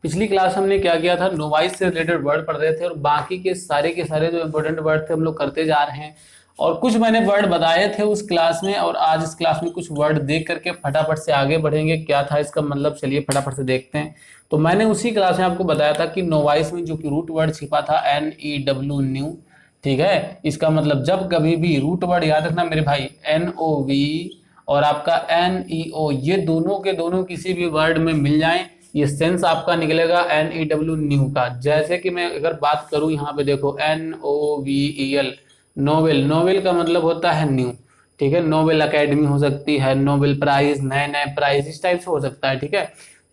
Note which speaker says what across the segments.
Speaker 1: पिछली क्लास हमने क्या किया था, नोवाइस से रिलेटेड वर्ड पढ़ रहे थे और बाकी के सारे जो इंपॉर्टेंट वर्ड थे हम लोग करते जा रहे हैं। और कुछ मैंने वर्ड बताए थे उस क्लास में, और आज इस क्लास में कुछ वर्ड देख करके फटाफट से आगे बढ़ेंगे। क्या था इसका मतलब, चलिए फटाफट से देखते हैं। तो मैंने उसी क्लास में आपको बताया था कि नोवाइस में जो कि रूट वर्ड छिपा था NEW, न्यू। ठीक है, इसका मतलब जब कभी भी रूट वर्ड याद रखना मेरे भाई, NOV और आपका NEO, ये दोनों के दोनों किसी भी वर्ड में मिल जाएं, ये सेंस आपका निकलेगा NEW, न्यू का। जैसे कि मैं अगर बात करूं यहाँ पे देखो, NOVEL, नोवेल। नोवेल का मतलब होता है न्यू। ठीक है, नोबेल अकेडमी हो सकती है, नोबेल प्राइज, नए नए प्राइज, इस टाइप से हो सकता है। ठीक है,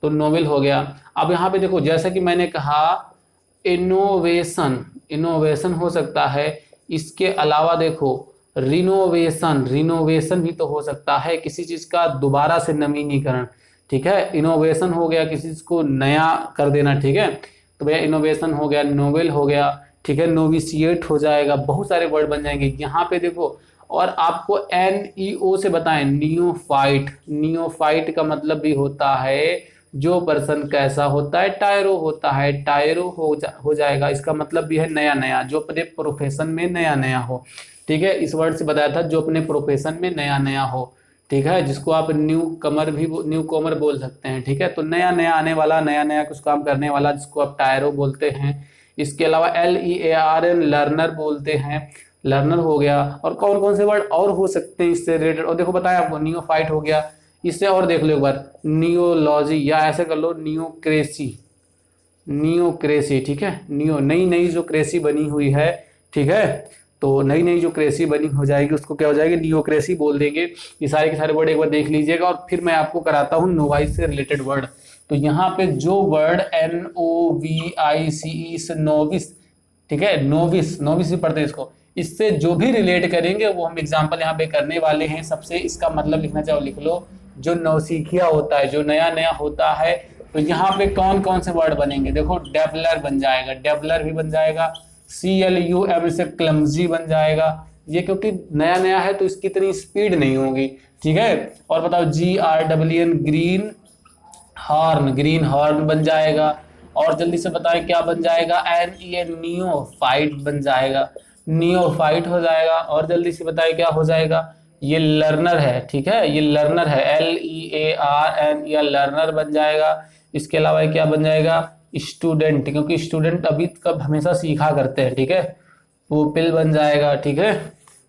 Speaker 1: तो नोवेल हो गया। अब यहाँ पे देखो, जैसा कि मैंने कहा इनोवेशन, इनोवेशन हो सकता है। इसके अलावा देखो रिनोवेशन, रिनोवेशन भी तो हो सकता है, किसी चीज का दोबारा से नवीनीकरण। ठीक है, इनोवेशन हो गया किसी चीज को नया कर देना। ठीक है, तो भैया इनोवेशन हो गया, नोवेल हो गया। ठीक है, नोविसिएट हो जाएगा, बहुत सारे वर्ड बन जाएंगे यहाँ पे देखो। और आपको NEO से बताएं, नियोफाइट। नियोफाइट का मतलब भी होता है जो पर्सन कैसा होता है, टायरो होता है, टायरो हो जाएगा। इसका मतलब भी है नया नया, जो अपने प्रोफेशन में नया नया हो। ठीक है, इस वर्ड से बताया था, जो अपने प्रोफेशन में नया नया हो। ठीक है, जिसको आप न्यू कमर भी, न्यू कॉमर बोल सकते हैं। ठीक है, तो नया नया आने वाला, नया नया कुछ काम करने वाला, जिसको आप टायरो बोलते हैं। इसके अलावा LEARN, लर्नर बोलते हैं, लर्नर हो गया। और कौन कौन से वर्ड और हो सकते हैं इससे रिलेटेड, और देखो बताया आपको, नियोफाइट हो गया। इससे और देख लो एक बार, नियोलॉजी, या ऐसे कर लो नियोक्रेसी, नियोक्रेसी। ठीक है, नियो, नई नई जो क्रेसी बनी हुई है। ठीक है, तो नई नई जो क्रेसी बनी हो जाएगी उसको क्या हो जाएगी, नियोक्रेसी बोल देंगे। ये सारे के सारे वर्ड एक बार देख लीजिएगा, और फिर मैं आपको कराता हूँ नोवाइस से रिलेटेड वर्ड। तो यहाँ पे जो वर्ड NOVICE से नोविस, ठीक है, नोविस, नोविस भी पढ़ते हैं इसको, इससे जो भी रिलेट करेंगे वो हम एग्जाम्पल यहाँ पे करने वाले हैं। सबसे इसका मतलब लिखना चाहो लिख लो, जो नौसिखिया होता है, जो नया नया होता है। तो यहाँ पे कौन कौन से वर्ड बनेंगे, देखो डेवलर बन जाएगा, डेवलर भी बन जाएगा। CLUM से क्लमजी बन जाएगा। ये क्योंकि नया नया है तो इसकी इतनी स्पीड नहीं होगी। ठीक है, और बताओ GRWN, green horn, green horn बन जाएगा। और जल्दी से बताएं क्या बन जाएगा, नियोफाइट बन जाएगा, नियोफाइट हो जाएगा। और जल्दी से बताएं क्या हो जाएगा, ये लर्नर है। ठीक है, ये लर्नर है, LEARN, या लर्नर बन जाएगा। इसके अलावा क्या बन जाएगा, स्टूडेंट, क्योंकि स्टूडेंट अभी कब हमेशा सीखा करते हैं। ठीक है, पुपिल बन जाएगा। ठीक है,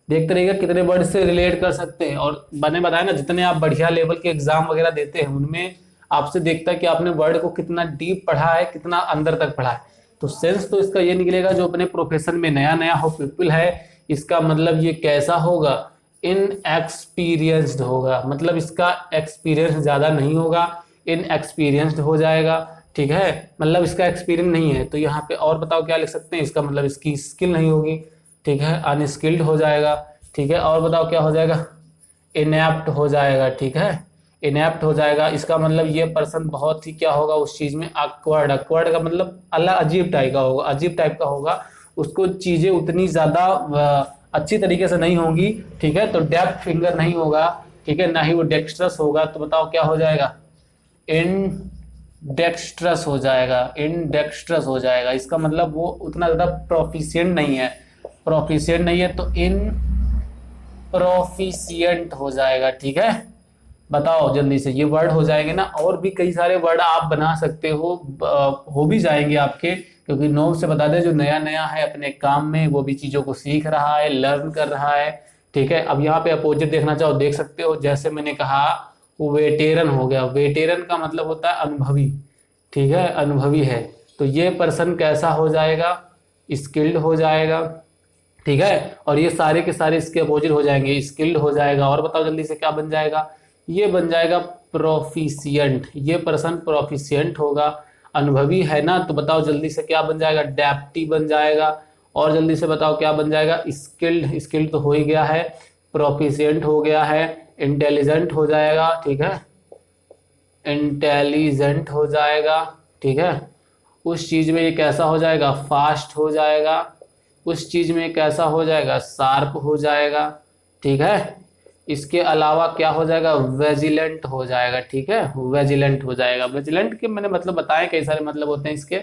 Speaker 1: देखते रहिएगा कितने वर्ड से रिलेट कर सकते हैं। और मैंने बताया ना, जितने आप बढ़िया लेवल के एग्जाम वगैरह देते हैं उनमें आपसे देखता है कि आपने वर्ड को कितना डीप पढ़ा है, कितना अंदर तक पढ़ा है। तो सेंस तो इसका ये निकलेगा, जो अपने प्रोफेशन में नया नया हो, पीपल है, इसका मतलब ये कैसा होगा, इनएक्सपीरियंस्ड होगा, मतलब इसका एक्सपीरियंस ज्यादा नहीं होगा, इनएक्सपीरियंस्ड हो जाएगा। ठीक है, मतलब इसका एक्सपीरियंस नहीं है। तो यहाँ पे और बताओ क्या लिख सकते हैं, इसका मतलब इसकी स्किल नहीं होगी। ठीक है, अनस्किल्ड हो जाएगा। ठीक है, और बताओ क्या हो जाएगा, इनएप्ट हो जाएगा। ठीक है, इनएप्ट हो जाएगा, इसका मतलब ये पर्सन बहुत ही क्या होगा उस चीज में, अक्वर्ड, अक्वर्ड का मतलब अलग, अजीब टाइप का होगा, अजीब टाइप का होगा, उसको चीजें उतनी ज्यादा अच्छी तरीके से नहीं होंगी। ठीक है, तो डेप्थ फिंगर नहीं होगा। ठीक है, ना ही वो डेक्स्ट्रस होगा। तो बताओ क्या हो जाएगा, इन डेक्स्ट्रस हो जाएगा, इनडेक्स्ट्रस हो जाएगा। इसका मतलब वो उतना ज्यादा प्रोफिशिएंट नहीं है, प्रोफिशिएंट नहीं है, तो इन प्रोफिशिएंट हो जाएगा। ठीक है, बताओ जल्दी से, ये वर्ड हो जाएंगे ना। और भी कई सारे वर्ड आप बना सकते हो भी जाएंगे आपके, क्योंकि नोव से बता दें, जो नया नया है अपने काम में वो भी चीजों को सीख रहा है, लर्न कर रहा है। ठीक है, अब यहाँ पे अपोजिट देखना चाहो देख सकते हो, जैसे मैंने कहा वो वेटेरन हो गया, वेटेरन का मतलब होता है अनुभवी। ठीक है, अनुभवी है, तो ये पर्सन कैसा हो जाएगा, स्किल्ड हो जाएगा। ठीक है, और ये सारे के सारे इसके अपोजिट हो जाएंगे, स्किल्ड हो जाएगा। और बताओ जल्दी से क्या बन जाएगा, ये बन जाएगा प्रोफिशिएंट, ये पर्सन प्रोफिशिएंट होगा, अनुभवी है ना। तो बताओ जल्दी से क्या बन जाएगा, डेप्टी बन जाएगा। और जल्दी से बताओ क्या बन जाएगा, स्किल्ड, स्किल्ड तो हो ही गया है, प्रोफिशिएंट हो गया है, इंटेलिजेंट हो जाएगा। ठीक है, इंटेलिजेंट हो जाएगा। ठीक है, उस चीज में ये कैसा हो जाएगा, फास्ट हो जाएगा। उस चीज में कैसा हो जाएगा, शार्प हो जाएगा। ठीक है, इसके अलावा क्या हो जाएगा, वेजिलेंट हो जाएगा, ठीक है, वेजिलेंट हो जाएगा। वेजिलेंट के मैंने मतलब बताए, कई सारे मतलब होते हैं इसके,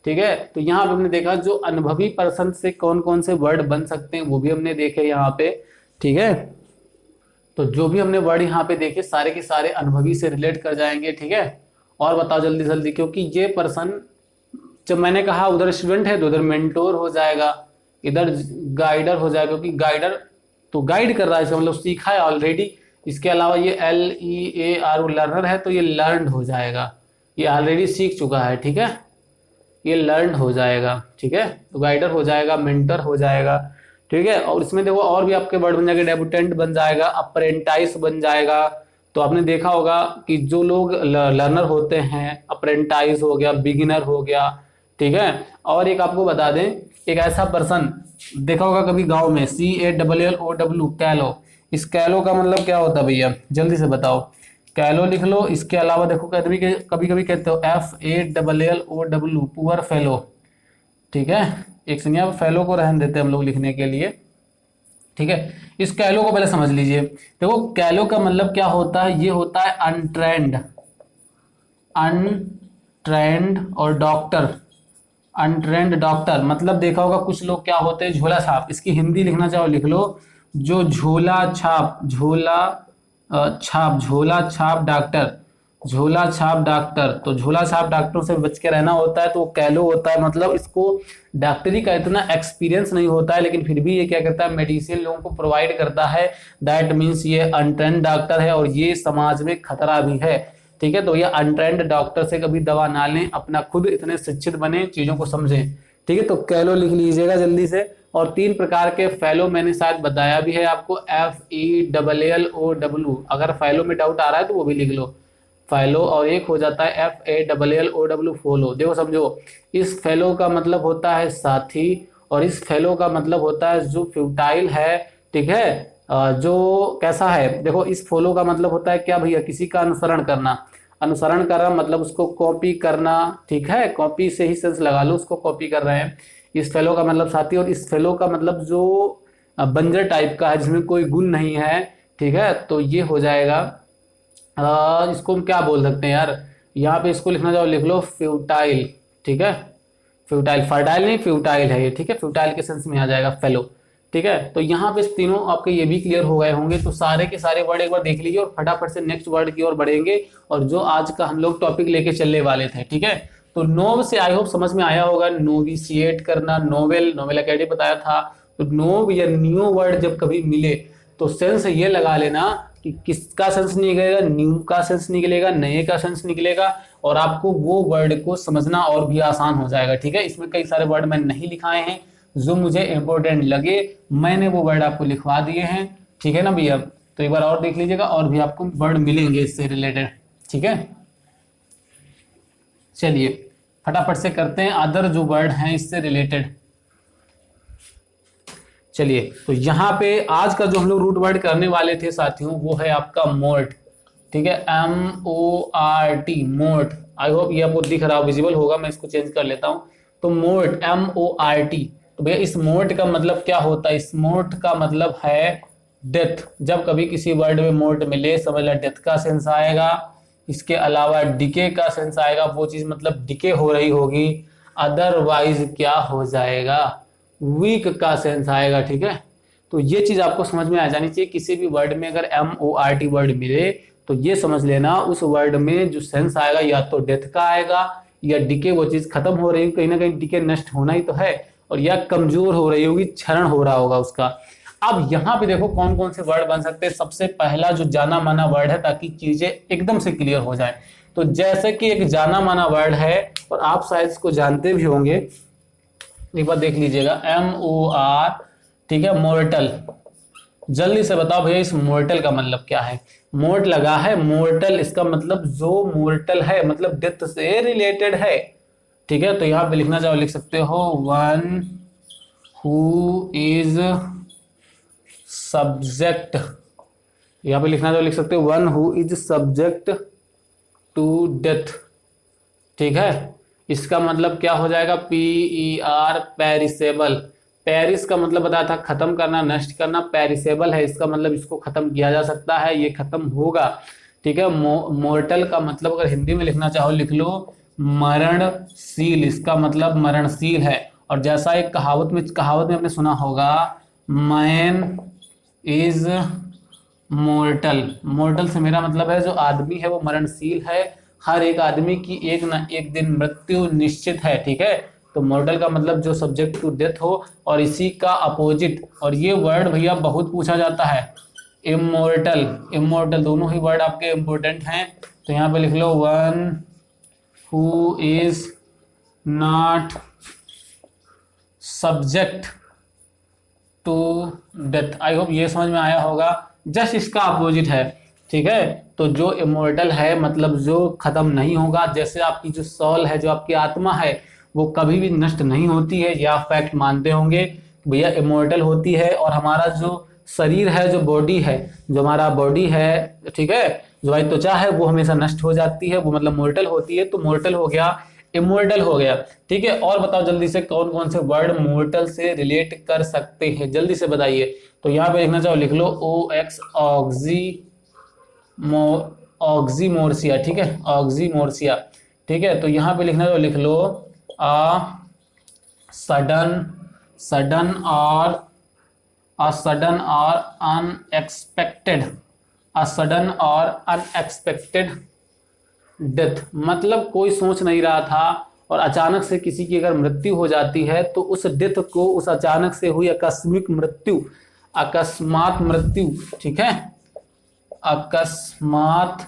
Speaker 1: ठीक है। तो यहाँ पे हमने देखा जो अनुभवी पर्सन से कौन कौन से वर्ड बन सकते हैं वो भी हमने देखे यहाँ पे, ठीक है। तो जो भी हमने वर्ड यहाँ पे देखे सारे के सारे अनुभवी से रिलेट कर जाएंगे, ठीक है। और बताओ जल्दी जल्दी, क्योंकि ये पर्सन, जब मैंने कहा उधर स्टूडेंट है तो उधर मेंटोर हो जाएगा, इधर गाइडर हो जाएगा, क्योंकि गाइडर तो गाइड कर रहा है, इसका मतलब सीखा है ऑलरेडी। इसके अलावा ये LEAR लर्नर है तो ये लर्न हो जाएगा, ये ऑलरेडी सीख चुका है, ठीक है, ये लर्न हो जाएगा, ठीक है। तो गाइडर हो जाएगा, मेंटर हो जाएगा, ठीक है। और इसमें देखो और भी आपके वर्ड बन जाएंगे, डेब्यूटेंट बन जाएगा, अप्रेंटाइज बन जाएगा। तो आपने देखा होगा कि जो लोग लर्नर होते हैं, अप्रेंटाइज हो गया, बिगिनर हो गया, ठीक है। और एक आपको बता दें, एक ऐसा पर्सन देखा होगा कभी गांव में, CALLOW, कैलो। इस कैलो का मतलब क्या होता है भैया, जल्दी से बताओ, कैलो लिख लो। इसके अलावा देखो कभी कभी कहते हो FALLOW, पुअर फेलो, ठीक है। एक सुनिए, फेलो को रहने देते हैं हम लोग लिखने के लिए, ठीक है। इस कैलो को पहले समझ लीजिए। देखो कैलो का मतलब क्या होता है, ये होता है अनट्रेंड, अनट्रेंड और डॉक्टर, अनट्रेंड डॉक्टर। मतलब देखा होगा कुछ लोग क्या होते हैं, झोला छाप, इसकी हिंदी लिखना चाहो लिख लो, जो झोला छाप, झोला छाप डॉक्टर, झोला छाप डॉक्टर। तो झोला छाप डॉक्टरों से बच के रहना होता है, तो वो कैलो होता है। मतलब इसको डॉक्टरी का इतना एक्सपीरियंस नहीं होता है, लेकिन फिर भी ये क्या करता है, मेडिसिन लोगों को प्रोवाइड करता है। दैट मीन्स ये अनट्रेंड डॉक्टर है और ये समाज में खतरा भी है, ठीक है। तो ये अनट्रेंड डॉक्टर से कभी दवा ना लें, अपना खुद इतने शिक्षित बने, चीजों को समझें, ठीक है। तो कैलो लिख लीजिएगा जल्दी से। और 3 प्रकार के फेलो मैंने शायद बताया भी है आपको, FELLOW। अगर फेलो में डाउट आ रहा है तो वो भी लिख लो, फेलो। और एक हो जाता है FALLOW, फॉलो। देखो समझो, इस फेलो का मतलब होता है साथी, और इस फेलो का मतलब होता है जो फ्यूटाइल है, ठीक है। जो कैसा है, देखो इस फॉलो का मतलब होता है क्या भैया, किसी का अनुसरण करना, अनुसरण करना मतलब उसको कॉपी करना, ठीक है। कॉपी से ही सेंस लगा लो, उसको कॉपी कर रहे हैं। इस फेलो का मतलब साथी, और इस फेलो का मतलब जो बंजर टाइप का है, जिसमें कोई गुण नहीं है, ठीक है। तो ये हो जाएगा, इसको हम क्या बोल सकते हैं यार, यहाँ पे इसको लिखना चाहो लिख लो, फ्यूटाइल, ठीक है। फ्यूटाइल, फर्टाइल नहीं, फ्यूटाइल है ये, ठीक है। फ्यूटाइल के सेंस में आ जाएगा फेलो, ठीक है। तो यहाँ पे तीनों आपके ये भी क्लियर हो गए होंगे। तो सारे के सारे वर्ड एक बार देख लीजिए और फटाफट से नेक्स्ट वर्ड की ओर बढ़ेंगे, और जो आज का हम लोग टॉपिक लेके चलने वाले थे, ठीक है। तो नोव से आई होप समझ में आया होगा, नोविशिएट करना, नोवेल, नोवेल अकेडमी बताया था। तो नोव या न्यू वर्ड जब कभी मिले तो सेंस ये लगा लेना कि किसका सेंस निकलेगा, न्यू का सेंस निकलेगा, नए का सेंस निकलेगा, और आपको वो वर्ड को समझना और भी आसान हो जाएगा, ठीक है। इसमें कई सारे वर्ड मैंने नहीं लिखाए हैं, जो मुझे इंपॉर्टेंट लगे मैंने वो वर्ड आपको लिखवा दिए हैं, ठीक है ना भैया। तो एक बार और देख लीजिएगा, और भी आपको वर्ड मिलेंगे इससे रिलेटेड, ठीक है। चलिए फटाफट से करते हैं अदर जो वर्ड हैं इससे रिलेटेड। चलिए, तो यहाँ पे आज का जो हम लोग रूट वर्ड करने वाले थे साथियों, वो है आपका मोर्ट, ठीक है। MORT, मोर्ट। आई होप ये आपको दिख रहा हो, विजिबल होगा, मैं इसको चेंज कर लेता हूँ। तो मोर्ट, MORT। तो भैया इस मोर्ट का मतलब क्या होता है, इस मोर्ट का मतलब है डेथ। जब कभी किसी वर्ड में मोर्ट मिले समझ लो डेथ का सेंस आएगा। इसके अलावा डिके का सेंस आएगा, वो चीज मतलब डिके हो रही होगी। अदरवाइज क्या हो जाएगा, वीक का सेंस आएगा, ठीक है। तो ये चीज आपको समझ में आ जानी चाहिए, किसी भी वर्ड में अगर MORT वर्ड मिले तो ये समझ लेना उस वर्ड में जो सेंस आएगा या तो डेथ का आएगा, या डिके, वो चीज खत्म हो रही है, कहीं ना कहीं डिके नष्ट होना ही तो है, और या कमजोर हो रही होगी, क्षरण हो रहा होगा उसका। अब यहाँ पे देखो कौन कौन से वर्ड बन सकते हैं। सबसे पहला जो जाना माना वर्ड है, ताकि चीजें एकदम से क्लियर हो जाए, तो जैसे कि एक जाना माना वर्ड है और आप शायद इसको जानते भी होंगे, एक बार देख लीजिएगा, MOR, ठीक है, मोर्टल। जल्दी से बताओ भैया इस मोर्टल का मतलब क्या है। मोर्ट लगा है, मोर्टल, इसका मतलब जो मोर्टल है, मतलब डेथ से रिलेटेड है, ठीक है। तो यहाँ पे लिखना चाहो लिख सकते हो, वन हु इज सब्जेक्ट। यहाँ पे लिखना चाहो लिख सकते हो, one who is subject to death, ठीक है। इसका मतलब क्या हो जाएगा, PER, पेरिसेबल, पेरिस का मतलब बताया था खत्म करना, नष्ट करना। पेरिसेबल है, इसका मतलब इसको खत्म किया जा सकता है, ये खत्म होगा। ठीक है। मोर्टल का मतलब अगर हिंदी में लिखना चाहो लिख लो मरणशील, इसका मतलब मरणशील है। और जैसा एक कहावत में आपने सुना होगा, मैन इज मोर्टल। मोर्टल से मेरा मतलब है जो आदमी है वो मरणशील है, हर एक आदमी की एक ना एक दिन मृत्यु निश्चित है। ठीक है। तो मोर्टल का मतलब जो सब्जेक्ट टू डेथ हो, और इसी का अपोजिट, और ये वर्ड भैया बहुत पूछा जाता है, इमोर्टल। इमोर्टल दोनों ही वर्ड आपके इंपॉर्टेंट हैं, तो यहाँ पे लिख लो one who is not subject to death. I hope ये समझ में आया होगा। जस्ट इसका अपोजिट है। ठीक है। तो जो इमोर्टल है मतलब जो खत्म नहीं होगा, जैसे आपकी जो सोल है, जो आपकी आत्मा है, वो कभी भी नष्ट नहीं होती है। यह फैक्ट मानते होंगे भैया, इमोर्टल होती है। और हमारा जो शरीर है, जो बॉडी है, जो हमारा बॉडी है, ठीक है, जो हमारी त्वचा है, वो हमेशा नष्ट हो जाती है, वो मतलब मोर्टल होती है। तो मोर्टल हो गया, इमोर्टल हो गया। ठीक है। और बताओ जल्दी से कौन कौन से वर्ड मोर्टल से रिलेट कर सकते हैं, जल्दी से बताइए। तो यहाँ पे लिखना चाहो लिख लो OX ऑक्सीमोर्सिया। ठीक है, ऑक्सीमोर्सिया। ठीक है। तो यहाँ पे लिखना चाहो लिख लो सडन और अनएक्सपेक्टेड, सडन और अनएक्सपेक्टेड डेथ। मतलब कोई सोच नहीं रहा था और अचानक से किसी की अगर मृत्यु हो जाती है, तो उस डेथ को, उस अचानक से हुई आकस्मिक मृत्यु, अकस्मात मृत्यु, ठीक है, अकस्मात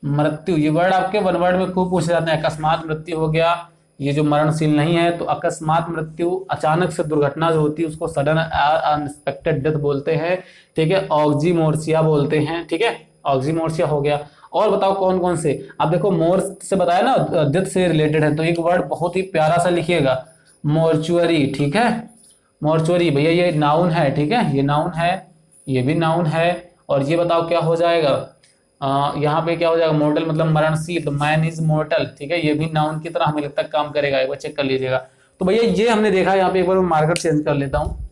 Speaker 1: मृत्यु, ये वर्ड आपके वन वर्ड में खूब पूछे जाते हैं। अकस्मात मृत्यु हो गया, ये जो मरणशील नहीं है, तो अकस्मात मृत्यु, अचानक से दुर्घटना जो होती है उसको सडन अनएक्सपेक्टेड डेथ बोलते हैं। ठीक है, ऑक्सीमोर्सिया बोलते हैं। ठीक है, ऑक्सीमोर्सिया हो गया। और बताओ कौन कौन से। अब देखो मोर से बताया ना, डेथ से रिलेटेड है, तो एक वर्ड बहुत ही प्यारा सा लिखिएगा, मोर्चुअरी। ठीक है, मोर्चुअरी भैया ये नाउन है। ठीक है, ये नाउन है, ये भी नाउन है। और ये बताओ क्या हो जाएगा, यहाँ पे क्या हो जाएगा, मोर्टल मतलब मरणशील, तो मैन इज मोर्टल। ठीक है, ये भी नाउन की तरह हमें लगता है काम करेगा, एक बार चेक कर लीजिएगा। तो भैया ये हमने देखा, यहाँ पे एक बार मैं मार्कर चेंज कर लेता हूँ।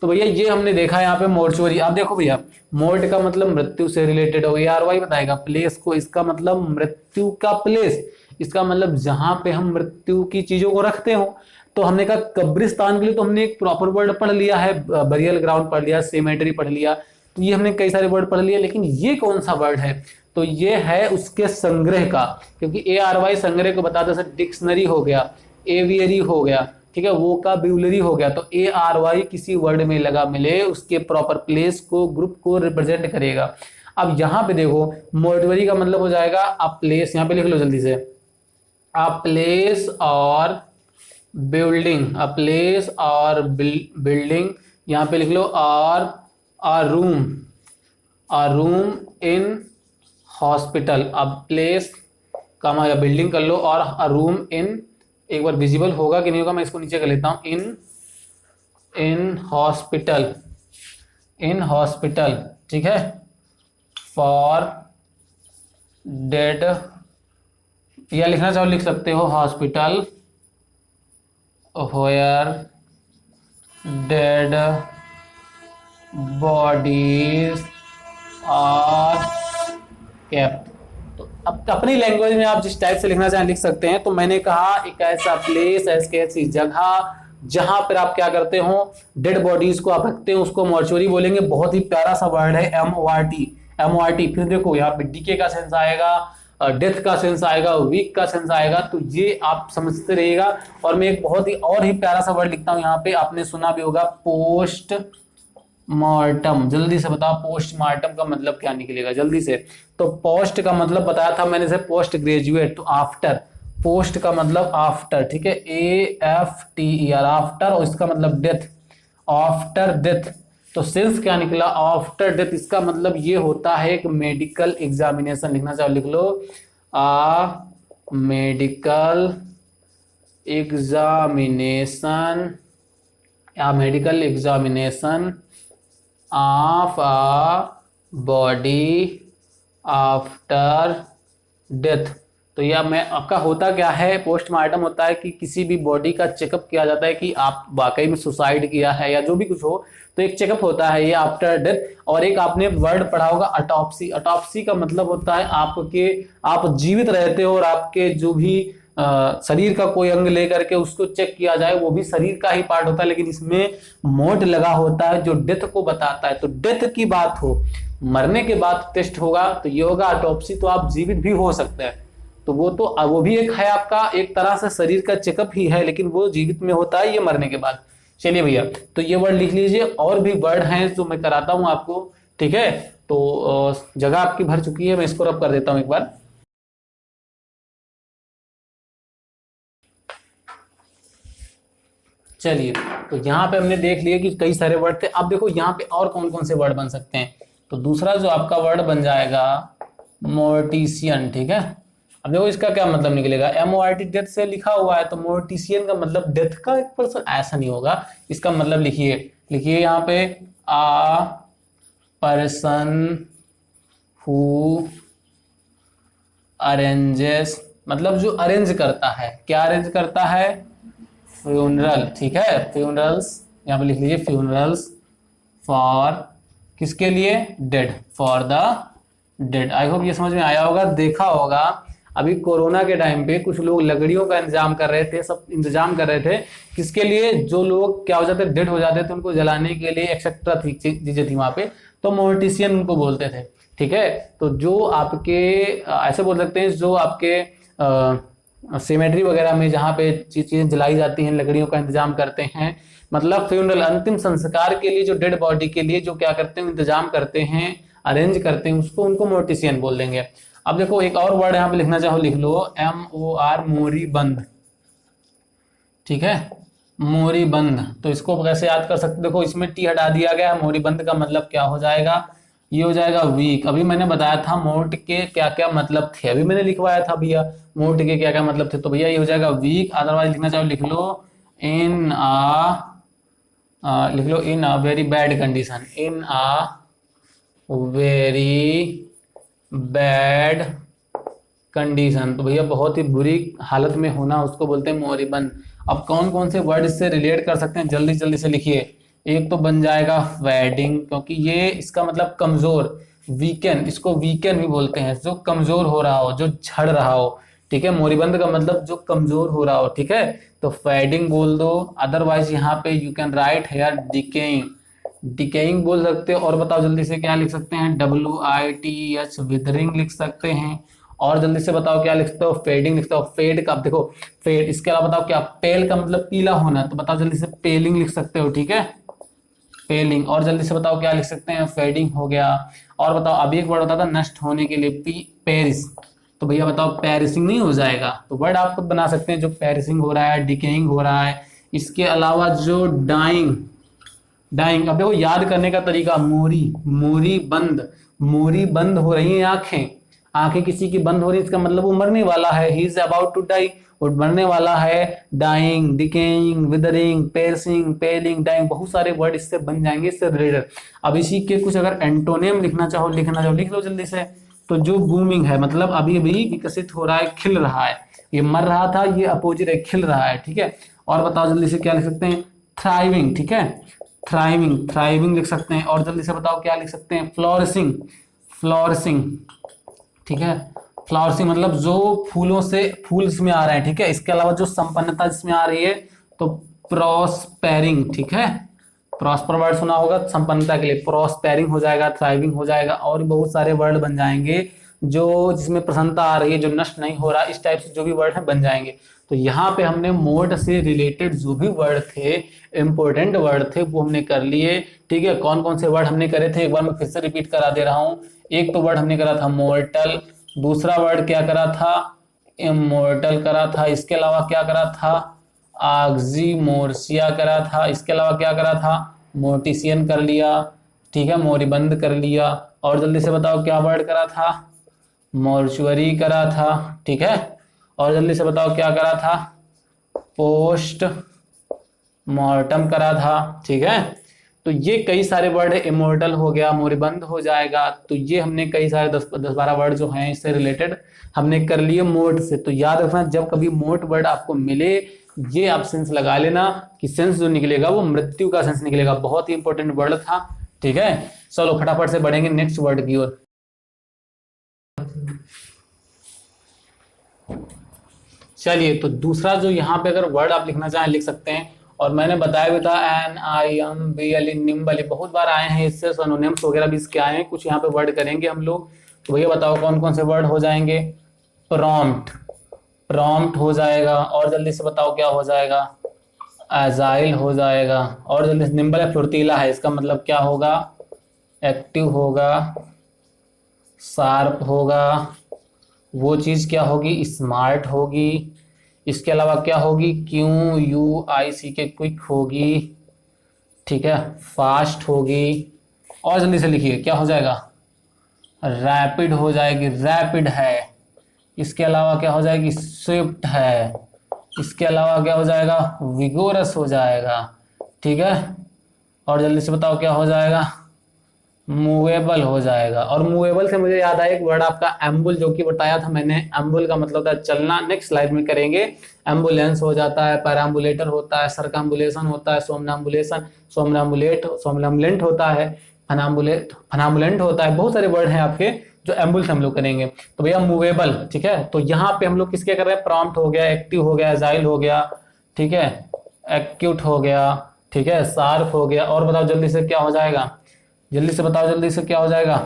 Speaker 1: तो भैया ये हमने देखा यहाँ पे मोर्चुअरी। आप देखो भैया, मोर्ट का मतलब मृत्यु से रिलेटेड हो गया, RY बताएगा। प्लेस को, इसका मतलब मृत्यु का प्लेस, इसका मतलब जहां पे हम मृत्यु की चीजों को रखते हो। तो हमने कहा कब्रिस्तान के लिए तो हमने एक प्रॉपर वर्ड पढ़ लिया है, बरियल ग्राउंड पढ़ लिया, सेमेटरी पढ़ लिया, तो ये हमने कई सारे वर्ड पढ़ लिए। लेकिन ये कौन सा वर्ड है, तो ये है उसके संग्रह का, क्योंकि ARY संग्रह को बताते हैं, डिक्शनरी हो गया, एवियरी हो गया, ठीक है, वोकाब्यूलरी हो गया। तो ARY किसी वर्ड में लगा मिले, उसके प्रॉपर प्लेस को, ग्रुप को रिप्रेजेंट करेगा। अब यहाँ पे देखो, मोर्चुअरी का मतलब हो जाएगा अ प्लेस, यहाँ पे लिख लो जल्दी से, अ प्लेस और बिल्डिंग, अ प्लेस और बिल्डिंग, यहाँ पे लिख लो और अ रूम इन हॉस्पिटल। अब प्लेस कमा या बिल्डिंग कर लो, और अ रूम इन, एक बार विजिबल होगा कि नहीं होगा, मैं इसको नीचे कर लेता हूं, इन हॉस्पिटल, ठीक है, फॉर डेड, या लिखना चाहो लिख सकते हो hospital where dead bodies are kept. तो अब अपनी लैंग्वेज में आप जिस टाइप से लिखना चाहें लिख सकते हैं। तो मैंने कहा एक ऐसा प्लेस, ऐसी जगह जहां पर आप क्या करते हो, डेड बॉडीज को आप रखते हो, उसको मॉर्चुअरी बोलेंगे। बहुत ही प्यारा सा वर्ड है, MORT। फिर देखो यहाँ पे डीके का सेंस आएगा, डेथ का सेंस आएगा, वीक का सेंस आएगा, तो ये आप समझते रहिएगा। और मैं एक बहुत ही और ही प्यारा सा वर्ड लिखता हूँ यहाँ पे, आपने सुना भी होगा, पोस्ट मार्टम। जल्दी से बताओ पोस्ट मार्टम का मतलब क्या निकलेगा, जल्दी से। तो पोस्ट का मतलब बताया था मैंने से, पोस्ट ग्रेजुएट, तो आफ्टर, पोस्ट का मतलब आफ्टर, ठीक है, AFTER, आफ्टर, और इसका मतलब डेथ, आफ्टर डेथ। तो सिंस क्या निकला, आफ्टर डेथ, इसका मतलब ये होता है एक मेडिकल एग्जामिनेशन। लिखना चाहो लिख लो, medical examination, medical examination of a body after death. तो यह मैं आपका होता क्या है, पोस्टमार्टम होता है कि किसी भी बॉडी का चेकअप किया जाता है कि आप वाकई में सुसाइड किया है या जो भी कुछ हो, तो एक चेकअप होता है ये आफ्टर डेथ। और एक आपने वर्ड पढ़ा होगा अटॉप्सी। अटॉप्सी का मतलब होता है आप जीवित रहते हो और आपके जो भी शरीर का कोई अंग लेकर के उसको चेक किया जाए, वो भी शरीर का ही पार्ट होता है, लेकिन इसमें मोट लगा होता है जो डेथ को बताता है। तो डेथ की बात हो, मरने के बाद टेस्ट होगा तो ये होगा ऑटोप्सी। तो आप जीवित भी हो सकते हैं, तो वो भी एक है आपका एक तरह से शरीर का चेकअप ही है, लेकिन वो जीवित में होता है, ये मरने के बाद। चलिए भैया, तो ये वर्ड लिख लीजिए। और भी वर्ड हैं जो मैं कराता हूं आपको, ठीक है। तो जगह आपकी भर चुकी है, मैं इसको रब कर देता हूं एक बार। चलिए, तो यहाँ पे हमने देख लिया कि कई सारे वर्ड थे। अब देखो यहाँ पे और कौन कौन से वर्ड बन सकते हैं। तो दूसरा जो आपका वर्ड बन जाएगा मोर्टिशियन, ठीक है। अब देखो इसका क्या मतलब निकलेगा, MORT डेथ से लिखा हुआ है, तो मोर्टिशियन का मतलब डेथ का एक पर्सन, ऐसा नहीं होगा। इसका मतलब लिखिए यहाँ पे आ पर्सन हु अरेंजेस, मतलब जो अरेंज करता है, क्या अरेंज करता है, फ्यूनरल, ठीक है। फ्यूनरल्स यहाँ पे लिख लीजिए, फ्यूनरल्स फॉर किसके लिए, dead, for the dead. I hope ये समझ में आया होगा। देखा होगा अभी कोरोना के टाइम पे कुछ लोग लकड़ियों का इंतजाम कर रहे थे, सब इंतजाम कर रहे थे किसके लिए, जो लोग क्या हो जाते डेड हो जाते थे उनको जलाने के लिए, एक्सेट्रा चीजें थी वहां पे, तो मोर्टिशियन उनको बोलते थे, ठीक है। तो जो आपके ऐसे बोल सकते हैं, जो आपके सेमेट्री वगैरह में जहाँ पे चीजें जलाई जाती हैं, लकड़ियों का इंतजाम करते हैं, मतलब फ्यूनरल, अंतिम संस्कार के लिए जो डेड बॉडी के लिए जो क्या करते हैं, इंतजाम करते हैं, अरेंज करते हैं, उसको उनको मोर्टिशियन बोल देंगे। अब देखो एक और वर्ड यहाँ पे लिखना चाहो लिख लो, MOR, मोरीबंद, ठीक है, मोरीबंद। तो इसको कैसे याद कर सकते, देखो इसमें टी हटा दिया गया, मोरीबंद का मतलब क्या हो जाएगा, ये हो जाएगा वीक। अभी मैंने बताया था मोर्ट के क्या क्या मतलब थे, अभी मैंने लिखवाया था भैया मोर्ट के क्या क्या मतलब थे, तो भैया ये हो जाएगा वीक। अदरवाइज लिखना चाहो लिख लो in a very bad condition, in a very bad condition. तो भैया बहुत ही बुरी हालत में होना, उसको बोलते हैं मोरीबंद। अब कौन कौन से वर्ड इससे रिलेट कर सकते हैं, जल्दी जल्दी से लिखिए। एक तो बन जाएगा फैडिंग, क्योंकि ये इसका मतलब कमजोर, वीकेन, इसको वीकेन भी बोलते हैं, जो कमजोर हो रहा हो, जो झड़ रहा हो, ठीक है। मोरीबंद का मतलब जो कमजोर हो रहा हो, ठीक है, तो फैडिंग बोल दो। अदरवाइज यहाँ पे you can write here decaying, decaying बोल सकते हो। और बताओ जल्दी से क्या लिख सकते हैं, WITH, विदरिंग लिख सकते हैं। और जल्दी से बताओ क्या लिख सकते हो, फेडिंग लिख सकते हो। फेड का देखो फेड, इसके अलावा बताओ क्या, पेल का मतलब पीला होना, तो बताओ जल्दी से पेलिंग लिख सकते हो, ठीक है, पेलिंग। और जल्दी से बताओ क्या लिख सकते हैं, फेडिंग हो गया। और बताओ अभी एक वर्ड होता था नष्ट होने के लिए, पेरिस, तो भैया बताओ पेरिसिंग नहीं हो जाएगा। तो वर्ड आप खुद बना सकते हैं, जो पेरिसिंग हो रहा है, डिकेइंग हो रहा है। इसके अलावा जो डाइंग, डाइंग, अब देखो याद करने का तरीका, मोरी बंद हो रही है आंखें, आंखें किसी की बंद हो रही है, इसका मतलब वो मरने वाला है, he is about to die, वो मरने वाला है। Dying, decaying, withering, perishing, paling, dying, बहुत सारे वर्ड इससे बन जाएंगे, इससे रिलेटेड। अब इसी के कुछ अगर एंटोनियम लिख लो जल्दी से। तो जो बूमिंग है, मतलब अभी अभी विकसित हो रहा है, खिल रहा है, ये मर रहा था, ये अपोजिट है, खिल रहा है, ठीक है। और बताओ जल्दी से क्या लिख सकते हैं, थ्राइविंग, ठीक है, थ्राइविंग लिख सकते हैं। और जल्दी से बताओ क्या लिख सकते हैं, फ्लोरिसिंग, ठीक है, फ्लावरिंग मतलब जो फूल इसमें आ रहे हैं, ठीक है। इसके अलावा जो संपन्नता इसमें आ रही है, तो प्रॉस्पेरिंग, ठीक है, प्रॉस्पर वर्ड सुना होगा संपन्नता के लिए, प्रॉस्पेरिंग हो जाएगा, थ्राइविंग हो जाएगा। और बहुत सारे वर्ड बन जाएंगे जो जिसमें प्रसन्नता आ रही है, जो नष्ट नहीं हो रहा, इस टाइप से जो भी वर्ड है बन जाएंगे। तो यहाँ पे हमने मोड से रिलेटेड जो भी वर्ड थे, इंपॉर्टेंट वर्ड थे, वो हमने कर लिए, ठीक है। कौन कौन से वर्ड हमने करे थे, एक बार मैं फिर से रिपीट करा दे रहा हूँ। एक तो वर्ड हमने करा था मोर्टल, दूसरा वर्ड क्या करा था, इमोर्टल करा था। इसके अलावा क्या करा था, आक्सीमोर्सिया करा था। इसके अलावा क्या करा था, मोर्टिशियन कर लिया, ठीक है, मोरीबंद कर लिया। और जल्दी से बताओ क्या वर्ड करा था, मॉर्चुअरी करा था, ठीक है। और जल्दी से बताओ क्या करा था, पोस्ट मॉर्टम करा था, ठीक है। तो ये कई सारे वर्ड है, इमोर्टल हो गया, मोरिबंद हो जाएगा। तो ये हमने कई सारे 10-12 वर्ड जो हैं इससे रिलेटेड हमने कर लिए मोट से। तो याद रखना जब कभी मोट वर्ड आपको मिले ये आप सेंस लगा लेना कि सेंस जो निकलेगा वो मृत्यु का सेंस निकलेगा। बहुत ही इंपॉर्टेंट वर्ड था, ठीक है। चलो फटाफट से बढ़ेंगे नेक्स्ट वर्ड की ओर। चलिए तो दूसरा जो यहाँ पे अगर वर्ड आप लिखना चाहें लिख सकते हैं, और मैंने बताया भी था NIMBL निम्बल, बहुत बार आए हैं, इससे सिनोनिम्स वगैरह भी इसके आए हैं। कुछ यहाँ पे वर्ड करेंगे हम लोग, तो भैया बताओ कौन कौन से वर्ड हो जाएंगे। प्रॉम्प्ट, प्रॉम्प्ट हो जाएगा, और जल्दी से बताओ क्या हो जाएगा। एजाइल हो जाएगा, और जल्दी से निम्बल है फुर्तीला है, इसका मतलब क्या होगा। एक्टिव होगा, शार्प होगा, वो चीज क्या होगी, स्मार्ट होगी। इसके अलावा क्या होगी, QUICK क्विक होगी, ठीक है। फास्ट होगी, और जल्दी से लिखिए क्या हो जाएगा। रैपिड हो जाएगी, रैपिड है। इसके अलावा क्या हो जाएगी, स्विफ्ट है। इसके अलावा क्या हो जाएगा, विगोरस हो जाएगा, ठीक है। और जल्दी से बताओ क्या हो जाएगा, मूवेबल हो जाएगा। और मूवेबल से मुझे याद आया एक वर्ड आपका एम्बुल, जो कि बताया था मैंने। एम्बुल का मतलब होता है चलना, नेक्स्ट स्लाइड में करेंगे। एम्बुलेंस हो जाता है, पैराम्बुलेटर होता है, सर्कम्बुलेशन होता है, सोमनाम्बुलेशन, सोमनाम्बुलेंट होता है, फनाम्बुलेंट होता है। बहुत सारे वर्ड हैं आपके जो एम्बुल से हम लोग करेंगे। तो भैया मूवेबल, ठीक है। तो यहाँ पे हम लोग किसके कर रहे हैं, प्रॉम्प्ट हो गया, एक्टिव हो गया, एजाइल हो गया, ठीक है, एक्यूट हो गया, ठीक है, शार्प हो गया। और बताओ जल्दी से क्या हो जाएगा, जल्दी से बताओ, जल्दी से क्या हो जाएगा।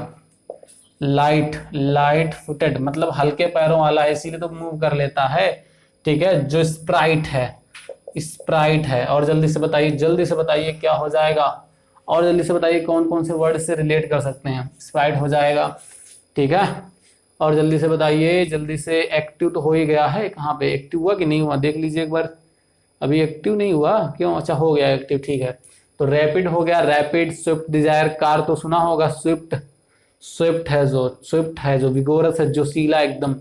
Speaker 1: लाइट, लाइट फुटेड मतलब हल्के पैरों वाला है, इसीलिए तो मूव कर लेता है, ठीक है। जो स्प्राइट है, स्प्राइट है। और जल्दी से बताइए, जल्दी से बताइए क्या हो जाएगा। और जल्दी से बताइए कौन कौन से वर्ड से रिलेट कर सकते हैं। स्प्राइट हो जाएगा, ठीक है। और जल्दी से बताइए, जल्दी से। एक्टिव तो हो ही गया है, कहाँ पे एक्टिव हुआ कि नहीं हुआ देख लीजिए एक बार। अभी एक्टिव नहीं हुआ क्यों, अच्छा हो गया एक्टिव, ठीक है। तो रैपिड हो गया, रैपिड। स्विफ्ट डिजायर, कार तो सुना होगा, स्विफ्ट, स्विफ्ट है जो, स्विफ्ट है जो, विगोरस है जो, सीला एकदम।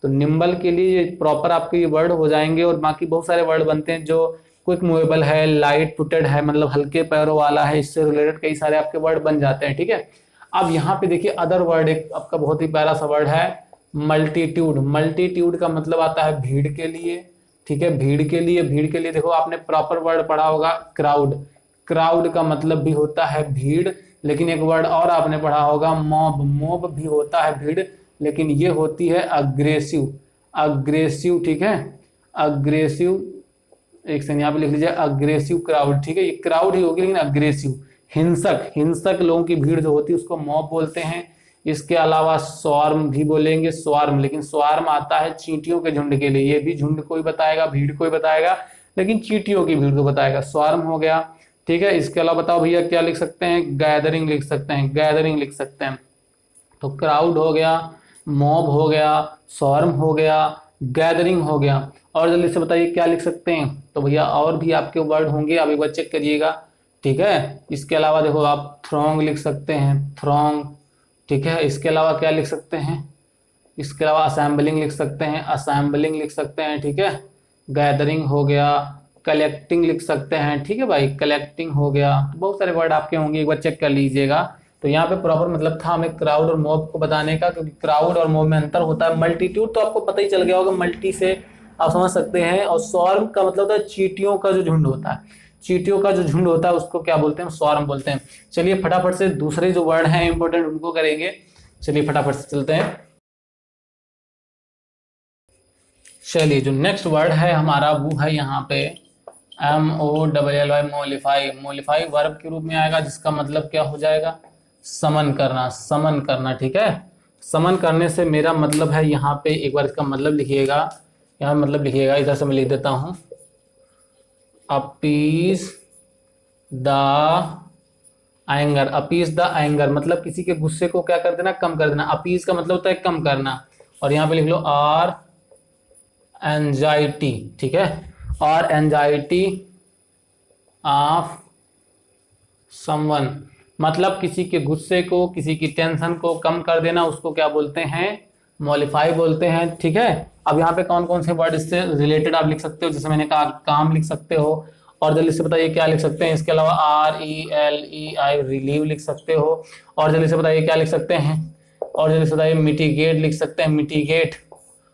Speaker 1: तो निम्बल के लिए प्रॉपर आपके ये वर्ड हो जाएंगे। और बाकी बहुत सारे वर्ड बनते हैं जो क्विक मूवेबल है, लाइट फुटेड है मतलब हल्के पैरों वाला है, इससे रिलेटेड कई सारे आपके वर्ड बन जाते हैं, ठीक है। अब यहाँ पे देखिए अदर वर्ड एक आपका बहुत ही प्यारा सा वर्ड है, मल्टीट्यूड। मल्टीट्यूड का मतलब आता है भीड़ के लिए, ठीक है, भीड़ के लिए। भीड़ के लिए देखो आपने प्रॉपर वर्ड पढ़ा होगा, क्राउड। क्राउड का मतलब भी होता है भीड़, लेकिन एक वर्ड और आपने पढ़ा होगा, मॉब। मॉब भी होता है भीड़, लेकिन ये होती है अग्रेसिव, अग्रेसिव, ठीक है, अग्रेसिव। एक सेकंड यहाँ पे लिख लीजिए, अग्रेसिव क्राउड, ठीक है। ये क्राउड ही होगी लेकिन अग्रेसिव, हिंसक, हिंसक लोगों की भीड़ जो होती है उसको मॉब बोलते हैं। इसके अलावा स्वार्म भी बोलेंगे, स्वार्म, लेकिन स्वार्म आता है चींटियों के झुंड के लिए। ये भी झुंड कोई बताएगा, भीड़ कोई बताएगा, लेकिन चींटियों की भीड़ को बताएगा, स्वार्म हो गया, ठीक है। इसके अलावा बताओ भैया क्या लिख सकते हैं, गैदरिंग लिख सकते हैं, गैदरिंग लिख सकते हैं। तो क्राउड हो गया, मॉब हो गया, स्वार्म हो गया, गैदरिंग हो गया। और जल्दी से बताइए क्या लिख सकते हैं। तो भैया और भी आपके वर्ड होंगे, आप एक बार चेक करिएगा, ठीक है। इसके अलावा देखो आप थ्रोंग लिख सकते हैं, थ्रोंग, ठीक है। इसके अलावा क्या लिख सकते हैं, इसके अलावा असेंबलिंग लिख सकते हैं, असेंबलिंग लिख सकते हैं, ठीक है। गैदरिंग हो गया, कलेक्टिंग लिख सकते हैं, ठीक है भाई, कलेक्टिंग हो गया। तो बहुत सारे वर्ड आपके होंगे, एक बार चेक कर लीजिएगा। तो यहाँ पे प्रॉपर मतलब था हमें क्राउड और मॉब को बताने का, क्योंकि क्राउड और मॉब में अंतर होता है। मल्टीट्यूड तो आपको पता ही चल गया होगा, मल्टी से आप समझ सकते हैं। और स्वार्म का मतलब होता है चींटियों का जो झुंड होता है, चींटियों का जो झुंड होता है उसको क्या बोलते हैं, स्वार्म बोलते हैं। चलिए फटाफट से दूसरे जो वर्ड हैं इंपॉर्टेंट उनको करेंगे। चलिए फटाफट से चलते हैं। चलिए जो नेक्स्ट वर्ड है हमारा वो है यहाँ पे MOLLY, मोलिफाई। मोलिफाई वर्ब के रूप में आएगा, जिसका मतलब क्या हो जाएगा, समन करना, समन करना, ठीक है। समन करने से मेरा मतलब है यहाँ पे एक बार इसका मतलब लिखिएगा, यहाँ मतलब लिखिएगा, इधर से मैं लिख देता हूँ, appease the anger. Appease the anger मतलब किसी के गुस्से को क्या कर देना, कम कर देना। अपीज का मतलब होता है कम करना। और यहाँ पे लिख लो आर एंजाइटी, ठीक है, और एंजाइटी ऑफ समवन मतलब किसी के गुस्से को, किसी की टेंशन को कम कर देना, उसको क्या बोलते हैं, मॉलिफाई बोलते हैं, ठीक है। अब यहाँ पे कौन कौन से वर्ड इससे रिलेटेड आप लिख सकते हो, जैसे मैंने कहा काम लिख सकते हो, और जल्दी से बताइए क्या लिख सकते हैं। इसके अलावा RELEI रिलीव लिख सकते हो। और जल्दी से बताइए क्या लिख सकते हैं। और जल्दी से बताइए मिटिगेट लिख सकते हैं, मिटिगेट।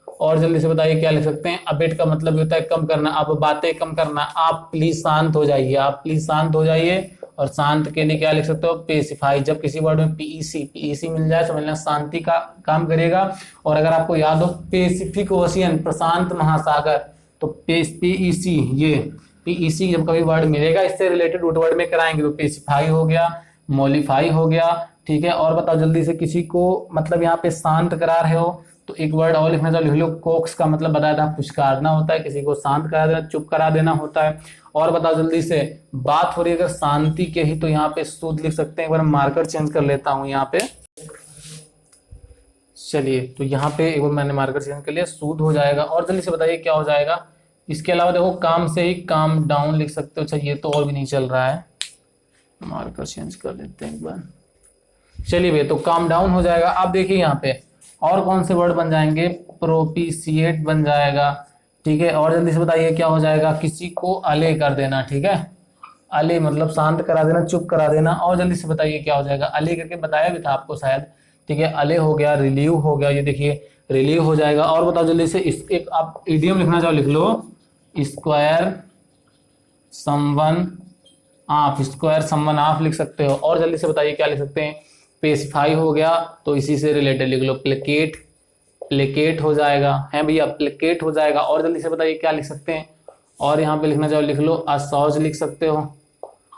Speaker 1: और जल्दी से बताइए क्या लिख सकते हैं। अबेट का मतलब होता है कम करना, अब बातें कम करना। आप प्लीज शांत हो जाइए, आप प्लीज शांत हो जाइए। और शांत के लिए क्या लिख सकते हो, पेसिफाई। जब किसी वर्ड में पीईसी मिल जाए समझ लेना शांति का काम करेगा। और अगर आपको याद हो पेसिफिक ओशियन, प्रशांत महासागर, तो पीईसी, ये पीईसी जब कभी वर्ड मिलेगा इससे रिलेटेड रूट वर्ड में कराएंगे तो पेसिफाई हो गया, मॉलिफाई हो गया, ठीक है। और बताओ जल्दी से, किसी को मतलब यहाँ पे शांत करा रहे हो तो एक वर्ड और लिखना चाहिए, लिख लो कोक्स का मतलब बताया था, पुचकारना होता है, किसी को शांत करा देना, चुप करा देना होता है। और बताओ जल्दी से, बात हो रही है अगर शांति के ही तो यहाँ पे सूद लिख सकते हैं। एक बार मार्कर चेंज कर लेता हूं यहाँ पे, चलिए तो यहाँ पे एक बार मैंने मार्कर चेंज कर लिया, सूद हो जाएगा। और जल्दी से बताइए क्या हो जाएगा। इसके अलावा देखो काम से ही काम डाउन लिख सकते हो। अच्छा ये तो और भी नहीं चल रहा है, मार्कर चेंज कर लेते हैं एक बार। चलिए भैया तो काम डाउन हो जाएगा। आप देखिए यहाँ पे और कौन से वर्ड बन जाएंगे, प्रोपिशिएट बन जाएगा, ठीक है। और जल्दी से बताइए क्या हो जाएगा, किसी को अले कर देना, ठीक है। अले मतलब शांत करा देना, चुप करा देना। और जल्दी से बताइए क्या हो जाएगा, अले करके बताया भी था आपको शायद, ठीक है। अले हो गया, रिलीव हो गया, ये देखिए रिलीव हो जाएगा। और बताओ जल्दी से, इस एक आप इडियम लिखना चाहो लिख लो, square someone off, square someone off लिख सकते हो। और जल्दी से बताइए क्या लिख सकते हैं, पेसिफाई हो गया तो इसी से रिलेटेड लिख लो, प्लेकेट, प्लेकेट हो जाएगा, है भैया प्लेकेट हो जाएगा। और जल्दी से बताइए क्या लिख सकते हैं। और यहाँ पे लिखना चाहो लिख लो, असौज लिख सकते हो,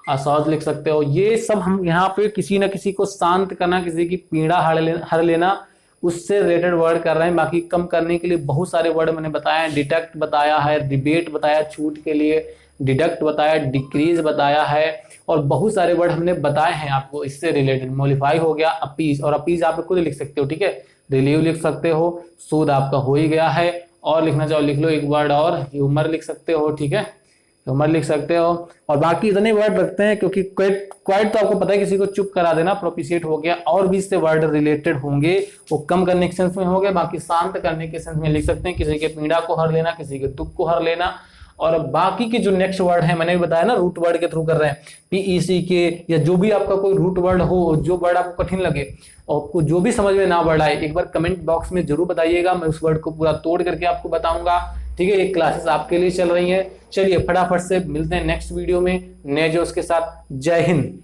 Speaker 1: असौज लिख सकते हो। ये सब हम यहाँ पे किसी ना किसी को शांत करना, किसी की पीड़ा हर लेना, उससे रिलेटेड वर्ड कर रहे हैं। बाकी कम करने के लिए बहुत सारे वर्ड मैंने बताया है, डिटेक्ट बताया है, डिबेट बताया, छूट के लिए डिडक्ट बताया, डिक्रीज बताया है, और बहुत सारे वर्ड हमने बताए हैं आपको इससे रिलेटेड। मॉडिफाई हो गया, अपीज, और अपीज आप खुद लिख सकते हो, ठीक है। रिलीव लिख सकते हो, सूद आपका हो ही गया है। और लिखना चाहो लिख लो एक वर्ड और, ह्यूमर लिख सकते हो, ठीक है, ह्यूमर लिख सकते हो। और बाकी इतने वर्ड रखते हैं क्योंकि क्वाइट तो आपको पता है, किसी को चुप करा देना, प्रोपिशिएट हो गया। और भी इससे वर्ड रिलेटेड होंगे, वो कम करने के सेंस में हो गए, बाकी शांत करने के सेंस में लिख सकते हैं, किसी के पीड़ा को हर लेना, किसी के दुख को हर लेना। और बाकी के जो नेक्स्ट वर्ड है मैंने भी बताया ना, रूट वर्ड के थ्रू कर रहे हैं, पीईसी के, या जो भी आपका कोई रूट वर्ड हो, जो वर्ड आपको कठिन लगे और आपको जो भी समझ में ना वर्ड आए, एक बार कमेंट बॉक्स में जरूर बताइएगा, मैं उस वर्ड को पूरा तोड़ करके आपको बताऊंगा, ठीक है। ये क्लासेस आपके लिए चल रही हैं। चलिए फटाफट से मिलते हैं नेक्स्ट वीडियो में नए जोश के साथ। जय हिंद।